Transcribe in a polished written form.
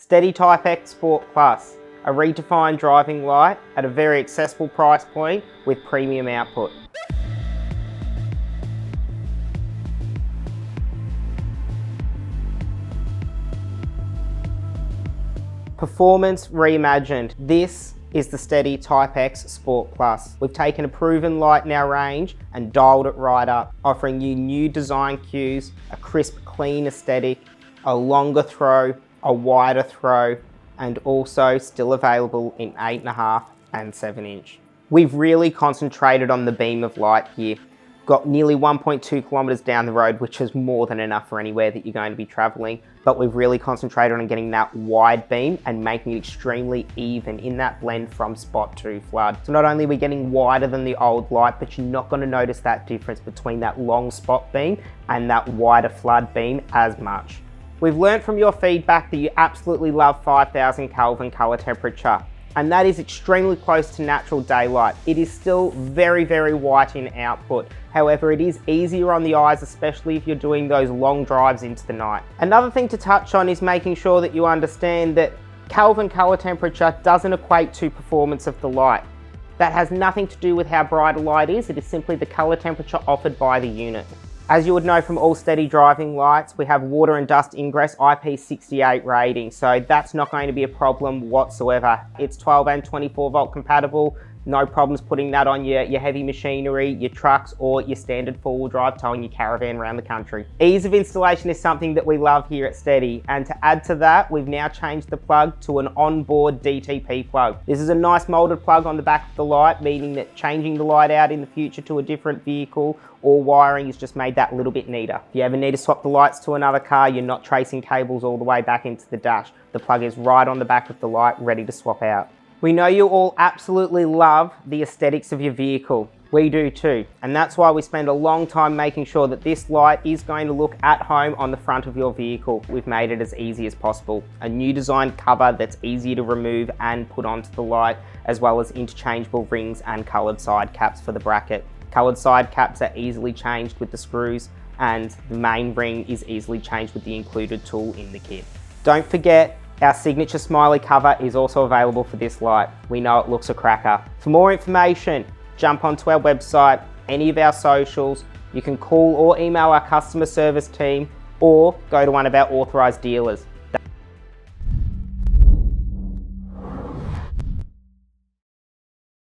STEDI Type-X Sport Plus, a redefined driving light at a very accessible price point with premium output. Performance reimagined. This is the STEDI Type-X Sport Plus. We've taken a proven light in our range and dialed it right up, offering you new design cues, a crisp, clean aesthetic, a longer throw, a wider throw, and also still available in 8.5 and 7-inch. We've really concentrated on the beam of light here. Got nearly 1.2 kilometers down the road, which is more than enough for anywhere that you're going to be traveling, but we've really concentrated on getting that wide beam and making it extremely even in that blend from spot to flood. So not only are we getting wider than the old light, but you're not going to notice that difference between that long spot beam and that wider flood beam as much. We've learned from your feedback that you absolutely love 5,000 Kelvin color temperature, and that is extremely close to natural daylight. It is still very, very white in output. However, it is easier on the eyes, especially if you're doing those long drives into the night. Another thing to touch on is making sure that you understand that Kelvin color temperature doesn't equate to performance of the light. That has nothing to do with how bright a light is, it is simply the color temperature offered by the unit. As you would know from all STEDI driving lights, we have water and dust ingress IP68 rating, so that's not going to be a problem whatsoever. It's 12 and 24 volt compatible, no problems putting that on your heavy machinery, your trucks, or your standard four-wheel drive towing your caravan around the country. Ease of installation is something that we love here at STEDI, and to add to that, we've now changed the plug to an onboard DTP plug. This is a nice molded plug on the back of the light, meaning that changing the light out in the future to a different vehicle or wiring has just made that a little bit neater. If you ever need to swap the lights to another car, you're not tracing cables all the way back into the dash. The plug is right on the back of the light, ready to swap out. We know you all absolutely love the aesthetics of your vehicle. We do too, and that's why we spend a long time making sure that this light is going to look at home on the front of your vehicle. We've made it as easy as possible. A new designed cover that's easy to remove and put onto the light, as well as interchangeable rings and coloured side caps for the bracket. Coloured side caps are easily changed with the screws, and the main ring is easily changed with the included tool in the kit. Don't forget, our signature smiley cover is also available for this light. We know it looks a cracker. For more information, jump onto our website, any of our socials. You can call or email our customer service team, or go to one of our authorised dealers.